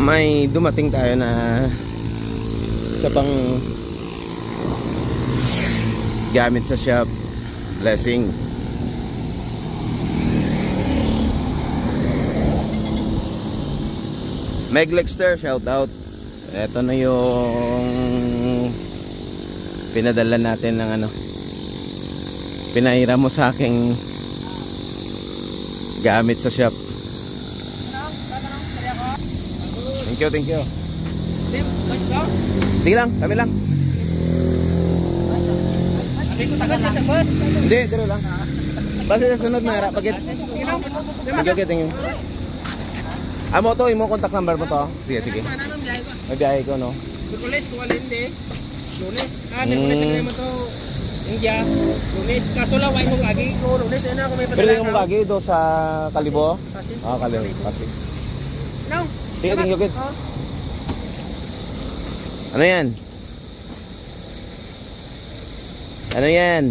May dumating tayo na sa pang gamit sa shop. Blessing. Meg Lexter, shout out. Ito na yung pinadala natin ng ano, pinahiram mo sa aking gamit sa shop. Thank you. Sige lang, kami lang. Hindi, dito lang. Basta sa sunod na harap, bagit. Okay, thank you. Amo to, imo contact number mo to. Sige. May biyahe ko, no? Lunes, kung alin di. Lunes. Lunes ang mo to. India. Lunes. Kaso lang, why mong agi ko. Lunes, ano ako may padala. Pero yung mong agi do sa Kalibo? Kalibo. Kasi. No. Sige, thank you. Ano yan? Ano yan?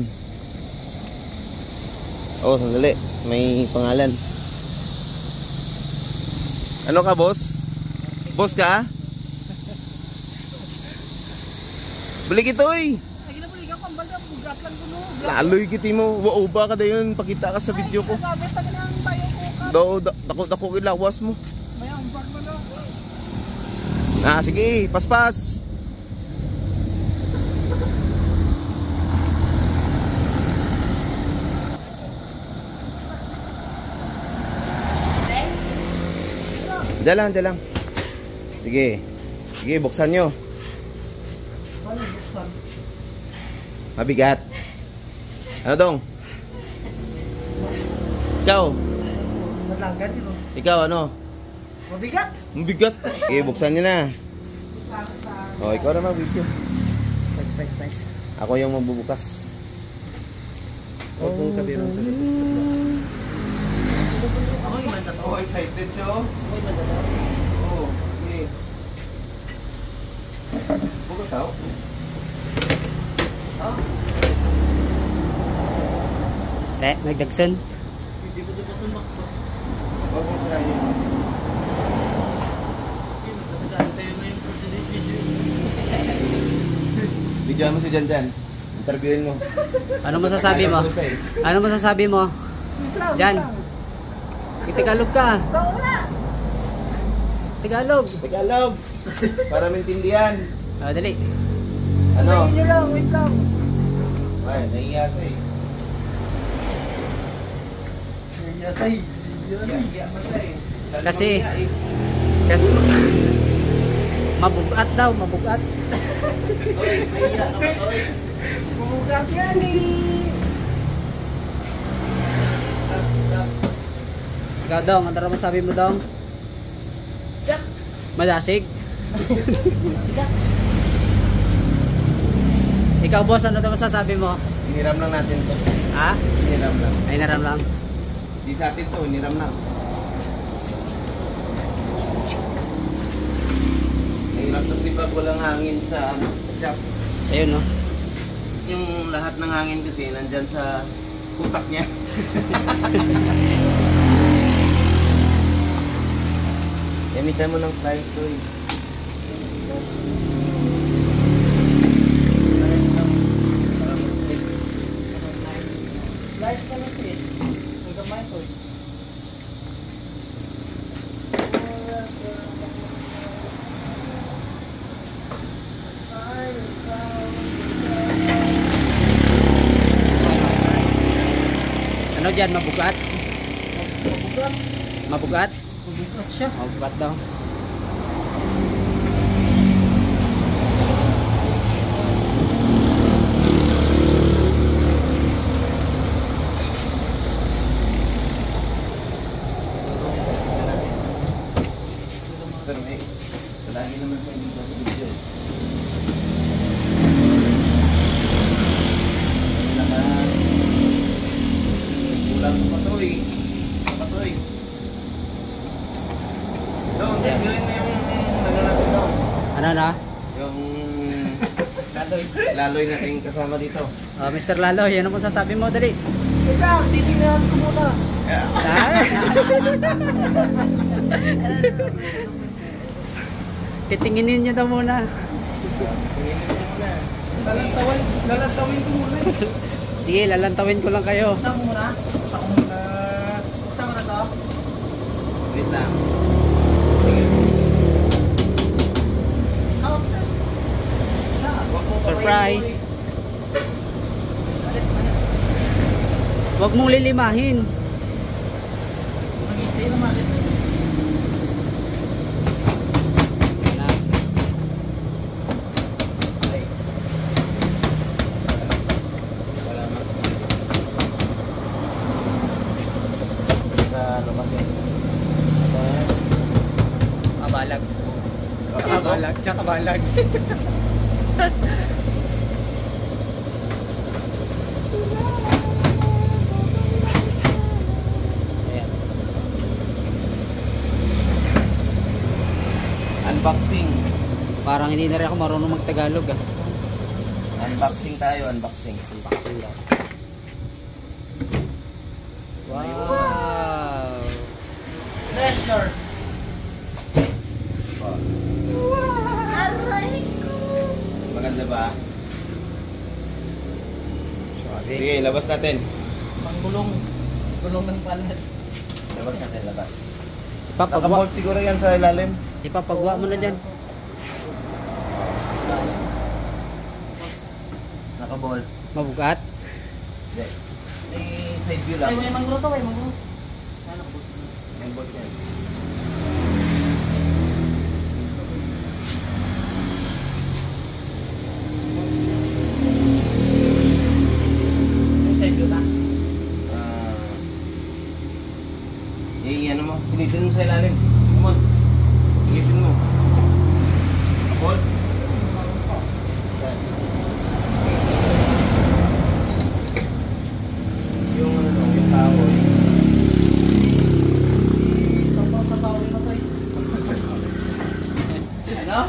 Oh, sandali. May pangalan. Ano ka, boss? Boss ka? Balik ito eh. Laloy kiti mo. Wow ba ka dayon? Pakita ka sa video ko. Dako kilawas mo. Sige, paspas. Diyan lang. Sige, buksan nyo. Mabigat. Ano dong? Ikaw ano? Mabigat. Sige, buksan nyo na. Oh, ikaw na mag-video. Thanks. Ako yung magbubukas. Huwag mong kabirong sa gabi. Oh, excited siya oh. Oh, okay. Buka tao? Nagdagsan. Huwag mong sarayin yung max. Bigyan mo si Jan. Interviewin mo. Ano masasabi mo? Jan. Tagalog ka. Tagalog. Para maintindihan. Ano? Dali. Wait lang. Ay, nahiya siya eh. Nahiya pa siya eh. Kasi mabugat daw. Oy, nahiya naman, oy. Mabugat yan eh. Ikaw dong, ano naman sabi mo dong? Malasig? Ikaw boss, ano naman sasabi mo? Hiniram lang natin to. Ha? Hiniram lang. Ay, naram lang. Di sa atin to, hiniram lang. Hirap kasi pag walang hangin sa shop. Ayun no? Yung lahat ng hangin kasi nandyan sa utak niya. Gamitan mo ng pliers to eh. Pliers na lang please. Ang gamay to eh. Ano dyan, mabugat? Mabugat siya. Mabugat daw. Pero eh, lagi naman sa video sa video. Kulang pa to eh. Doon. Laloy. Laloy nating kasama dito. Mr. Laloy, ano mo sasabi mo, dali? Ika, titingnan ko muna. Titinginin niyo daw muna. Lalantawin ko muna. Sige, lalantawin ko lang kayo. Buksan ko muna. Buksan ko na to. Wait lang. Sige. Surprise! Huwag mong lilimahin. Mag-isay naman. Wala mas sa labas yan. Kabalag. Kabalag. Kabalag. Ayan. Unboxing. Parang hindi na rin ako marunong mag-Tagalog ah. Unboxing tayo, unboxing. Unboxing daw. Wow! Treasure. Maganda ba? Suabe. Sige, labas natin. Panggulong. Gulong ng palad. Labas natin, labas. Ipapagwa. Nakabolt siguro yan sa ilalim. Ipapagwa mo na dyan. Nakabolt. Mabugat. Hindi. May side view lang. Ay, may mangguro to, may mangguro. May bolt yan. Yung side view na. Ano mo? Silipin mo sa ilalim. Come on. Silipin mo. Bolt. Yan. Yung ano to, yung tao. Sa tawin mo to eh. Ano?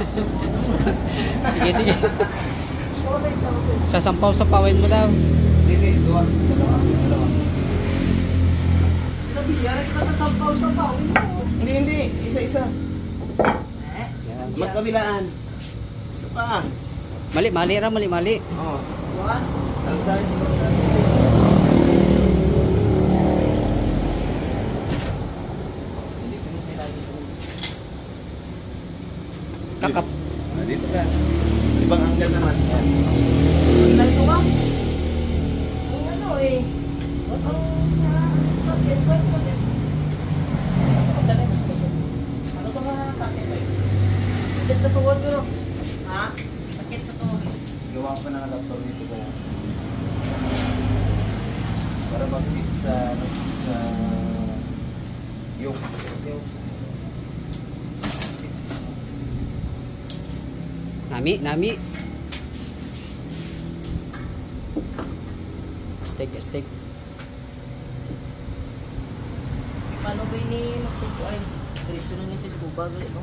Sige, sige. Sasampaw-sapawin mo daw. Hindi, dua. Dalawa. Sinabihan kita sa sampaw. Hindi. Isa-isa. Yan. Magkabilaan. Isa pa. Mali ra, mali. Oo. One. Alsay. Silipin mo sa ilalim. Kakap. Dito ka. Ibang angle naman. Yan. Ganito ba? Ang ano eh. Sakit ba? Ano ba nga sakit ba? Sakit sa tuhod ko. Ha? Sakit sa tuhod. Gawa ko ng laptop dito ko. Para mag-fit sa yung Nami. Steak. Paano ba ini magtuto ay? Diretso na niya sa scuba gali no?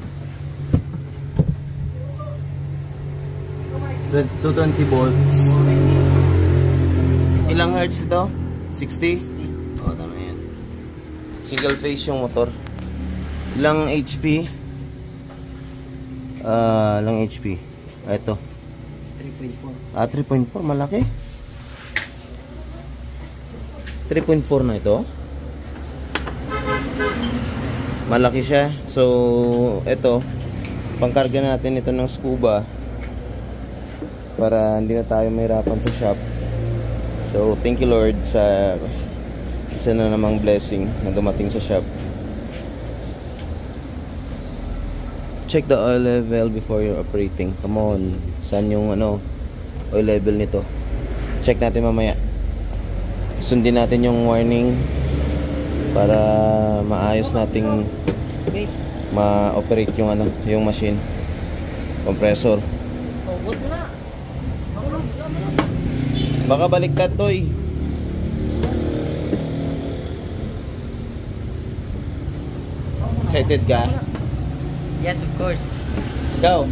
220 volts. Ilang hertz ito? 60? Oo, tama yan. Single phase yung motor. Ilang HP? Ilang HP? Ito. 3.4. 3.4. Malaki. 3.4 na ito. Malaki siya. So, ito. Pangkarga natin ito ng scuba. Para hindi na tayo mahirapan sa shop. So, thank you Lord sa isa na namang blessing na dumating sa shop. Check the oil level before you're operating. Come on. Saan yung oil level nito? Check natin mamaya. Sundin natin yung warning para maayos nating ma-operate yung machine. Compressor. Huwag mo na. Baka baliktad to eh. Excited ka? Yes, of course. Ikaw?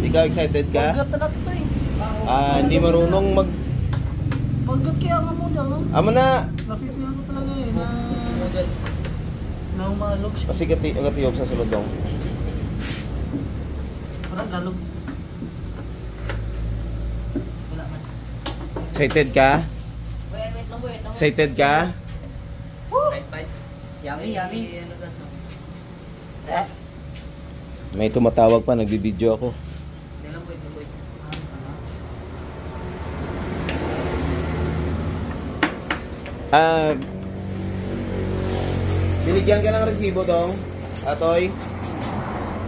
Ikaw excited ka? Huwag na to eh. Hindi marunong mag... Pagkat kaya nga mo dyan, no? Amo na! Nafe-feel ko talaga eh, na umalog siya. Kasi katiyog sa sulod dong. Parang galog. Excited ka? Excited ka? Yummy, yummy. May tumatawag pa, nagbibideo ako. Binigyan ka ng resibo dong, Atoy?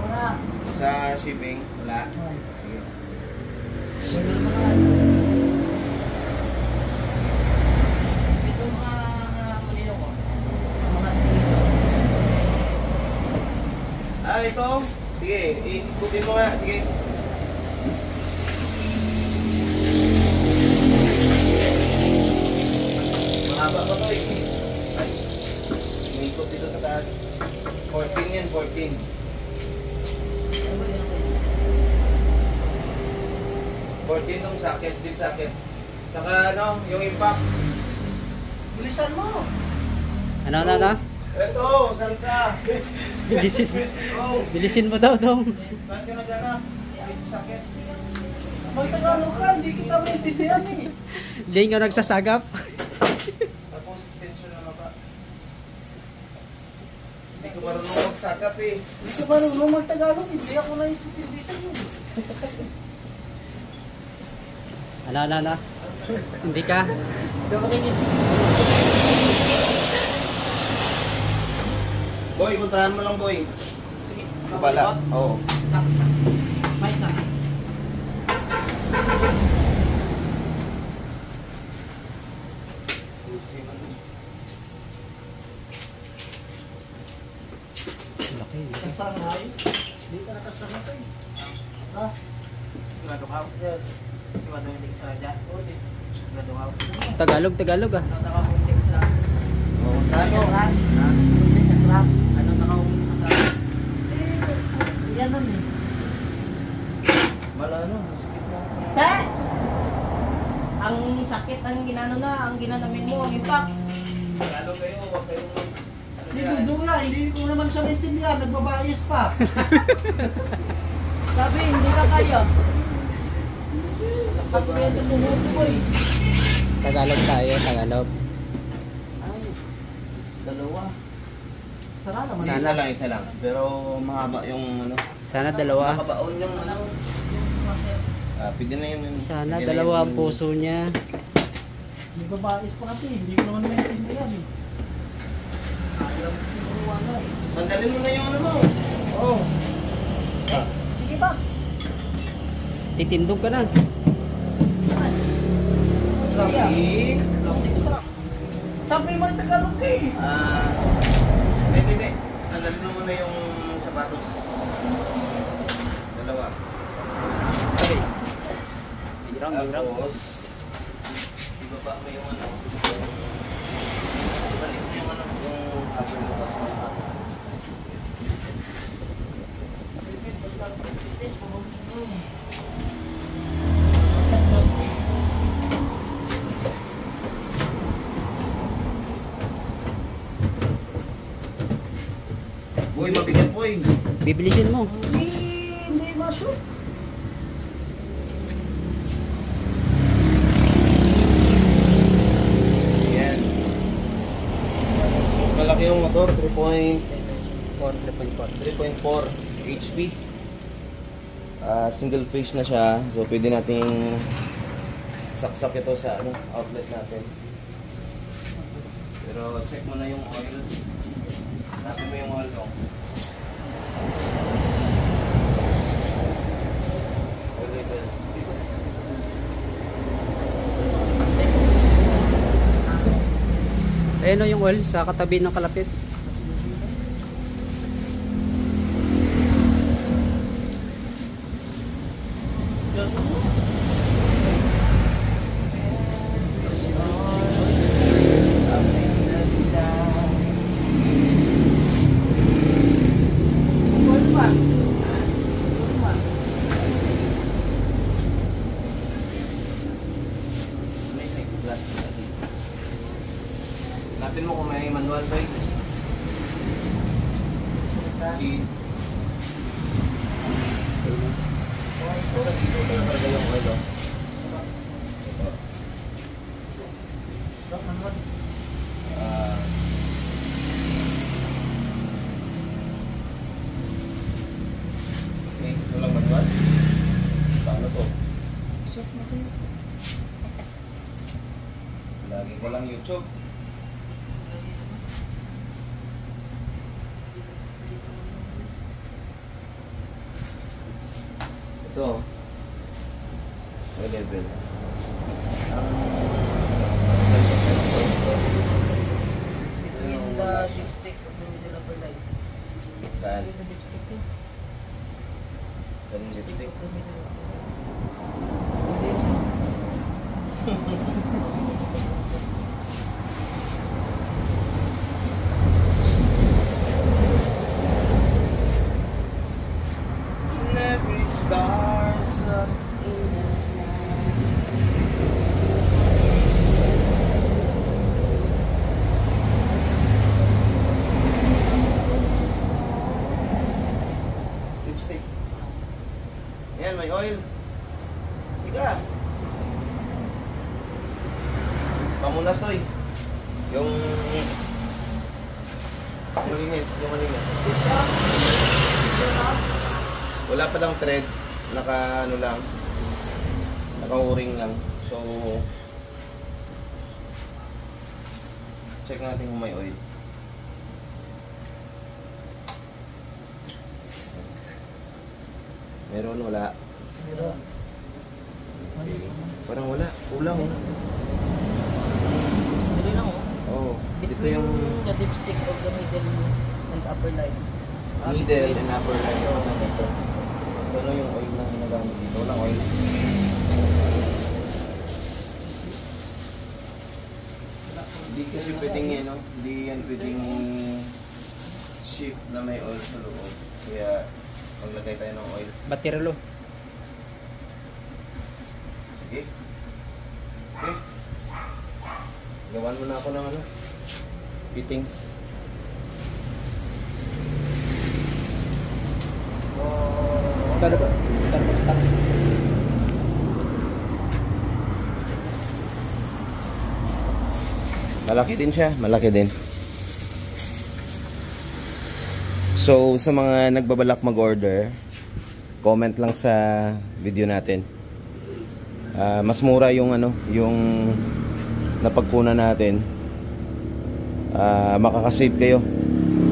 Wala. Sa shipping? Wala? Sige. Ito mga manilo ko. Ito? Sige, ikutin mo nga, sige. Mahaba pa to eh. Ay, inikot dito sa taas. 14 yan, 14. 14 tong socket, deep socket. Saka ano, yung impact. Bilisan mo. Ano? Ito, saan ka? Bilisin. Oh, Bilisin mo daw, dong. saan ka naghanap? Deep socket. Magtagalog ka, hindi kita maintindihan eh. Hindi nga nagsasagap. Tapos extension na ba? Hindi ko marunong magsakap eh. Hindi ka marunong magtagalog, hindi ako naiintindi sa iyo. Ano? Hindi ka? Hindi ako nakikinig. Boy, puntahan mo lang boy. Sige. Pala, oo. May isa. Laki. Kasangay. Hindi ka nakasangay. Ha? Sigurado ka? Yes. Sigurado hindi ka dyan? Oo, di. Sigurado ka? Tagalog ah. Ano nakahuli ka sa... Oo, tayo. Ano nakahuli ka sa... Yan nun eh. Mala ano, sikip mo. Te! Ang sakit, ang ginanamin mo, ang impact. Lalo kayo, huwag kayong Hindi dudura, hindi ko naman siya maintindihan, nagbabayos pa. Sabi, hindi ka kaya. Lakas mo yan sa sunod ko eh. Tagalog tayo, Tagalog. Ay, dalawa. Sara naman. Sana. Isa lang. Pero mahaba yung ano. Sana dalawa. Nakabaon yung ano. Pwede na yung... Sana pwede na dalawa yung- ang puso niya. Nagbabayos pa kasi, hindi ko naman maintindihan eh. Alam ko siguro ano eh. Tanggalin mo na yung ano mo. Oo. Sige ba? Titindog ka na. Sabi. Sabi mo Tagalog ka eh. Hindi. Tanggalin mo muna yung sapatos. Dalawa. Tapos, ibaba mo yung ano. Balik mo yung ano. Yung upper mo. Boy, mabigat boy. Bibilisin mo. Hindi ma-shoot. Yan. Malaki yung motor, 3.4 HP. Single phase na siya. So pwede nating saksak ito sa ano, outlet natin. Pero check mo na yung oil. Hanapin mo yung oil dong. Oil level. Ayun o yung oil sa katabi ng kalapit. Pindutin mo kung may manual ba yun. Dito talaga yung oil. Okay, walang manual. Paano to? Lagi ko lang YouTube. Ito. May level. Between the dipstick of the middle upper line. Saan? Between the dipstick to. Ganun lipstick. Of the middle upper line. Every stars up in the sky. Lipstick. Ayan, may oil. Ika. Pamunas to eh. Yung malinis, yung malinis. Wala pa lang thread, naka ano lang, naka-o-ring lang. So check natin kung may oil. Meron, wala. Meron. Parang wala, kulang. Dali lang oh. Oh, dito Between yung the dipstick of the middle and upper line. middle and upper line. Ano yung oil na ginagamit dito? Walang oil. Hindi kasi pwedeng yan, no? Hindi yan pwedeng ship na may oil sa loob. Kaya maglagay tayo ng oil. Bateralo. Sige. Okay. Gawan mo na ako ng ano? Fittings. Kano ba? Starbucks stock. Malaki din siya, malaki din. So, sa mga nagbabalak mag-order, comment lang sa video natin. Mas mura yung ano, yung napagkunan natin. Makakasave kayo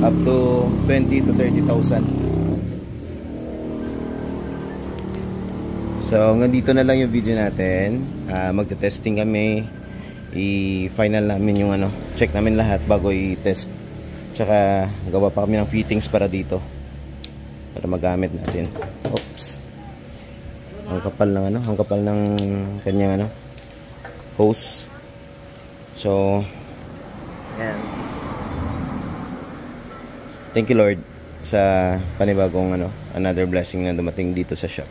up to 20 to 30,000. So, hanggang dito na lang yung video natin. Magte-testing kami. I-final namin yung ano, check namin lahat bago i-test. Tsaka gawa pa kami ng fittings para dito. Para magamit natin. Oops. Ang kapal ng ano, ang kapal ng kanyang ano, hose. So, yan. Thank you Lord sa panibagong ano, another blessing na dumating dito sa shop.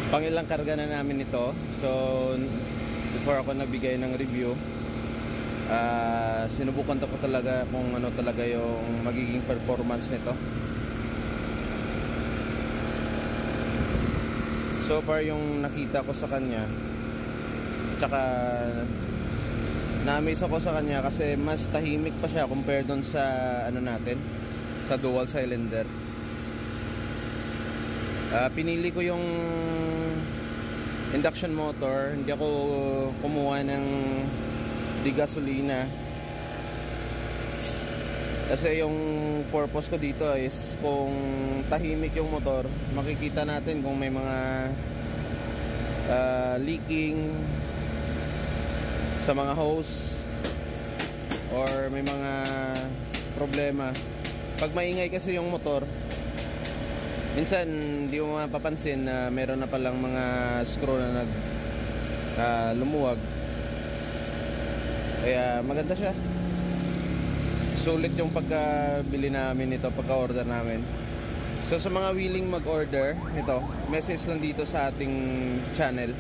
Pangilang karga na namin ito. So, before ako nagbigay ng review, sinubukan ko talaga kung ano talaga yung magiging performance nito. So far yung nakita ko sa kanya, tsaka na-amaze ako sa kanya kasi mas tahimik pa siya compared doon sa ano natin, sa dual cylinder. Pinili ko yung induction motor, hindi ako kumuha ng di gasolina kasi yung purpose ko dito is kung tahimik yung motor, makikita natin kung may mga leaking sa mga hose or may mga problema. Pag maingay kasi yung motor, minsan hindi mo mapapansin na meron na palang mga screw na lumuwag. Kaya maganda siya. sulit yung pagkabili namin nito, pagka-order namin. So sa mga willing mag-order nito, message lang dito sa ating channel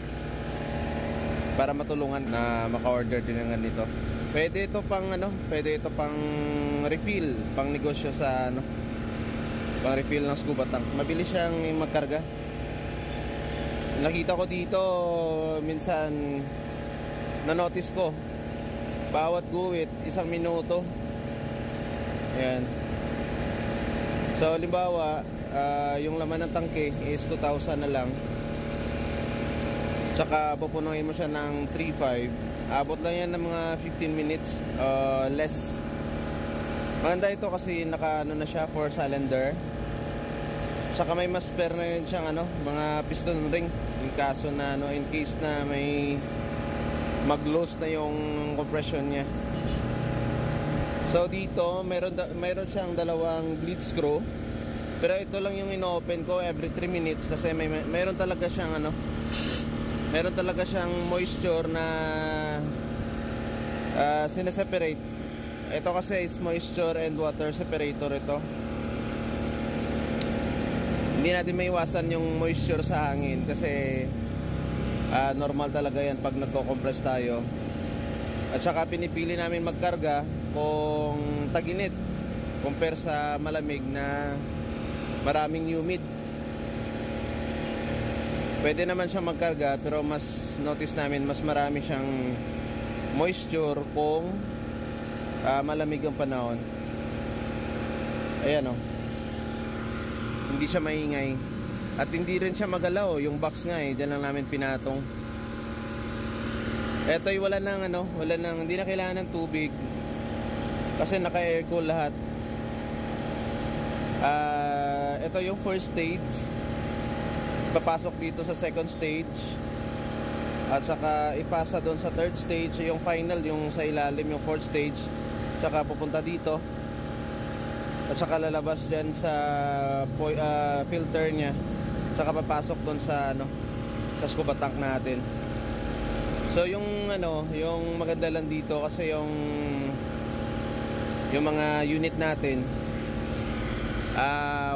para matulungan na maka-order din ng ganito. Pwede ito pang pwede ito pang refill, pang negosyo sa pang refill ng scuba tank. Mabilis siyang magkarga. Nakita ko dito minsan, na-notice ko bawat guwit 1 minuto. Ayan. So halimbawa, yung laman ng tangke is 2,000 na lang. Tsaka pupunuin mo siya ng 3.5. Abot lang yan ng mga 15 minutes, less. Maganda ito kasi naka na siya, 4 cylinder. Tsaka may mas spare na yun siyang mga piston ring in kaso na in case na may mag-loose na yung compression niya. So dito meron siyang dalawang bleed screw. Pero ito lang yung ino-open ko every 3 minutes kasi meron talaga siyang meron talaga siyang moisture na sineseparate. Ito kasi is moisture and water separator ito. Hindi natin maiwasan yung moisture sa hangin kasi normal talaga yan pag nagko-compress tayo. At saka pinipili namin magkarga kung tag-init compare sa malamig na maraming humid. Pwede naman siyang magkarga pero mas notice namin mas marami siyang moisture kung malamig ang panahon. Ayan hindi siya maingay at hindi rin siya magalaw. Yung box nga dyan lang namin pinatong. Eto'y wala nang hindi na kailangan ng tubig kasi naka-aircool lahat. Ito yung first stage. Papasok dito sa second stage. At saka ipasa doon sa third stage. Yung final, yung sa ilalim, yung fourth stage. Saka pupunta dito. At saka lalabas dyan sa filter nya. Saka papasok doon sa sa scuba tank natin. So yung yung maganda lang dito kasi yung mga unit natin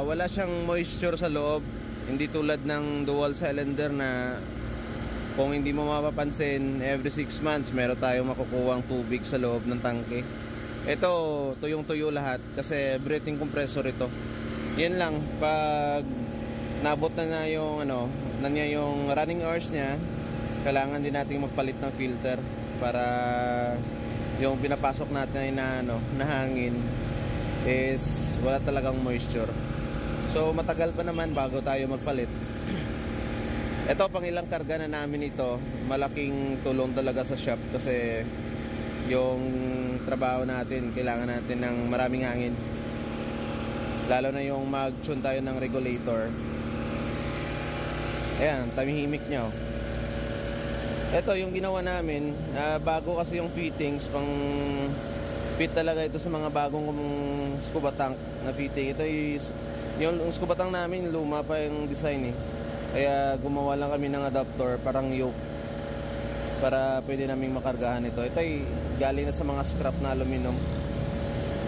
wala siyang moisture sa loob. Hindi tulad ng dual cylinder na kung hindi mo mapapansin every 6 months meron tayong makukuhang tubig sa loob ng tangke. Ito tuyong-tuyo lahat kasi breathing compressor ito. Yan lang, pag nabot na yung yung running hours niya, kailangan din nating magpalit ng filter para yung pinapasok natin na hangin is wala talagang moisture. So matagal pa naman bago tayo magpalit. Ito pang ilang karga na namin ito. Malaking tulong talaga sa shop kasi yung trabaho natin kailangan natin ng maraming hangin. Lalo na yung mag-tune tayo ng regulator. Ayan, tamihimik niya Ito yung ginawa namin, bago kasi yung fittings, pang fit talaga ito sa mga bagong scuba tank na fitting. Ito yung scuba tank namin, luma pa yung design Kaya gumawa lang kami ng adapter, parang yoke, para pwede naming makargahan ito. Ito ay galing na sa mga scrap na aluminum.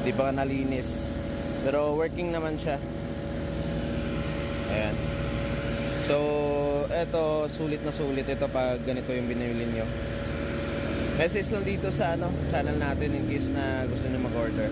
Di pa nalinis. Pero working naman siya. Ayan. So, eto sulit na sulit ito pag ganito yung binili nyo. Message lang dito sa channel natin in case na gusto nyo mag-order.